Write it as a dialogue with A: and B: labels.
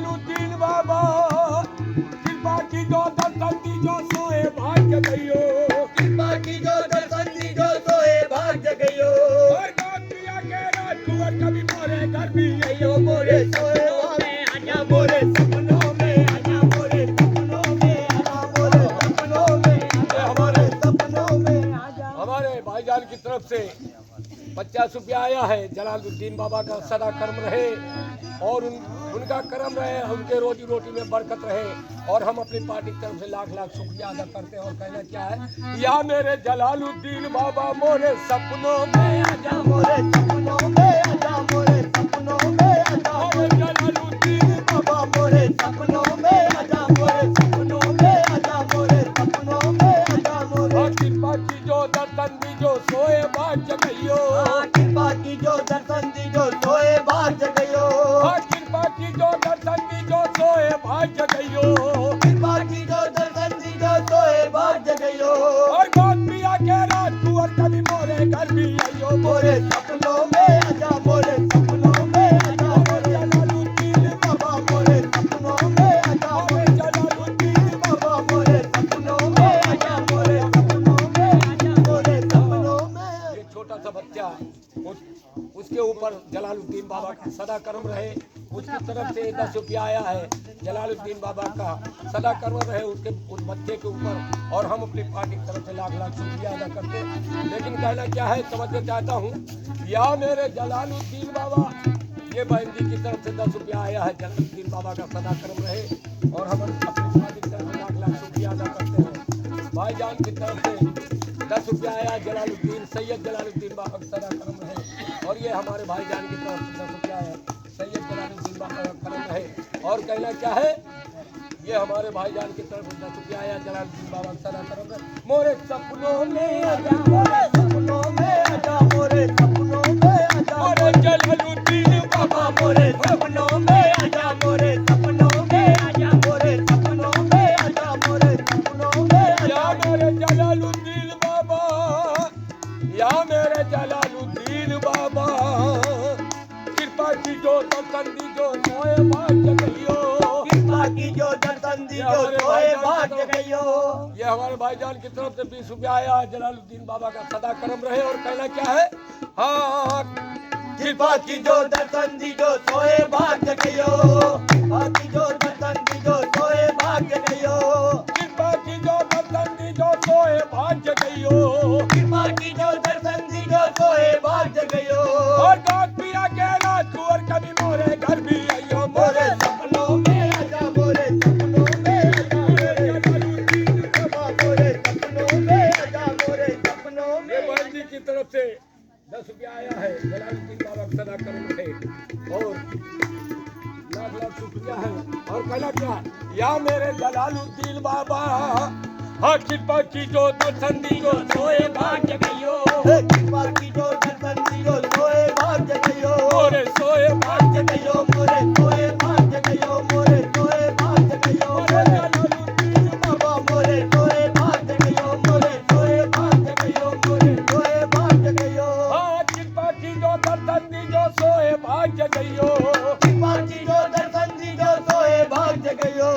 A: जलालुद्दीन बाबा कृपा की जो दर्शन दी जो सोए भाग्य गयो,
B: कृपा की जो दर्शन दी जो सोए भाग्य गयो।
A: और गौत प्रिया के राजकुंवर कभी मोरे घर भी
B: अयो मोरे सपनों में आजा, मोरे सपनों में आजा, मोरे सपनों में आजा, मोरे सपनों में आजा, मोरे सपनों में आजा।
A: हमारे भाईजान की तरफ से 50 रुपया आया है। जलालुद्दीन बाबा का सदा कर्म रहे और उनका कर्म रहे, उनके रोजी रोटी में बरकत रहे और हम अपनी पार्टी की तरफ से लाख लाख शुक्रिया अदा करते हैं। और कहना क्या है, या मेरे जलालुद्दीन बाबा मोरे सपनों में आजा,
B: मोरे सपनों में आजा, मोरे सपनों में आजा,
A: मोरे जलालुद्दीन
B: बाबा मोरे सपनों में आजा, मोरे सपनों में आजा, मोरे सपनों में आजा, मोरे।
A: कृपा की जो दर्शन दी जो सोए भाग्य गयो,
B: कृपा की जो दर्शन दी जो सोए भाग्य गयो,
A: कृपा की जो दर्शन दी जो सोए भाग्य गयो,
B: कृपा की जो दर्शन दी जो सोए भाग्य गयो।
A: और गौत प्रिया के राजकुंवर कभी मोरे घर भी आयो,
B: मोरे सपनों में आजा, मोरे सपनों में आजा, मोरे
A: जलालुद्दीन
B: बाबा मोरे सपनों में आजा,
A: मोरे जलालुद्दीन
B: बाबा मोरे सपनों में आजा, मोरे सपनों में आजा, मोरे सपनों में।
A: ये छोटा सा बच्चा उसके ऊपर जलालुद्दीन बाबा का सदा कर्म रहे, उसकी तरफ से 10 रुपया आया है। जलालुद्दीन बाबा का सदा कर्म रहे उसके उस बच्चे के ऊपर और हम अपनी पार्टी की तरफ से लाख लाख शुक्रिया अदा करते हैं। लेकिन कहना क्या है समझना चाहता हूँ, या मेरे जलालुद्दीन बाबा, ये बहन जी की तरफ से 10 रुपया आया है। जलालुद्दीन बाबा का सदा कर्म रहे और हम अपनी पार्टी की तरफ से लाख लाख शुक्रिया अदा करते हैं। भाईजान की तरफ से 10 रुपया आया, जलालुद्दीन सैयद जलालुद्दीन बाबा का सदा कर्म रहे। और ये हमारे भाईजान की तरफ से 10 रुपया है, सैयद जलालुद्दीन बाबा का कर्म रहे। और कहना क्या है, ये हमारे भाईजान की तरफ से 10 रुपया आया, जलालुद्दीन बाबा का सदा कर्म रहे। मोरे सपनों में आजा,
B: मोरे सपनों में आजा, मोरे सपनों में आजा,
A: मोरे जलालुद्दीन
B: बाबा मोरे सपनों में आजा, मोरे सपनों में आजा, मोरे सपनों में आजा, मोरे सपनों में आजा।
A: या मेरे जलालुद्दीन बाबा, या मेरे जलालुद्दीन बाबा कृपा की जो दर्शन दी जो सोए भाग्य गयो,
B: कृपा की जो दर्शन दी जो सोए भाग्य गयो।
A: ये हमारे भाईजान की तरफ से 20 रुपया आया, जलालुद्दीन बाबा का सदा कर्म रहे। और कहना क्या है, हाँ
B: कृपा की जो दर्शन दी जो सोए भाग्य गयो, कृपा की जो दर्शन दी जो सोए भाग्य गयो,
A: कृपा की जो दर्शन दी जो सोए भाग्य गयो,
B: कृपा की जो दर्शन दी जो सोए भाग्य गयो।
A: और गौत प्रिया के राजकुंवर कभी मोरे घर भी आयो,
B: मोरे सपनों में आजा, मोरे सपनों में आजा, मोरे
A: जलालुद्दीन
B: बाबा मोरे सपनों में आजा, मोरे सपनों
A: ये
B: में।
A: बहन जी की तरफ से 10 रुपया आया है, जलालुद्दीन बाबा का सदा कर्म रहे और लाख लाख शुक्रिया है। और कहना क्या, या मेरे जलालुद्दीन बाबा कृपा की जो दर्शन दी जो सोए भाग्य गयो,
B: कृपा की जो दर्शन दी जो सोए भाग्य गयो,
A: मोरे सोए भाग्य
B: गयो, मोरे सोए भाग्य गयो, मोरे सोए भाग्य गयो,
A: मोरे जलालुद्दीन
B: बाबा मोरे सोए भाग्य गयो, मोरे सोए भाग्य गयो, मोरे सोए भाग्य गयो।
A: कृपा की जो दर्शन दी जो सोए भाग्य गयो,
B: कृपा की जो दर्शन दी जो सोए भाग्य गयो।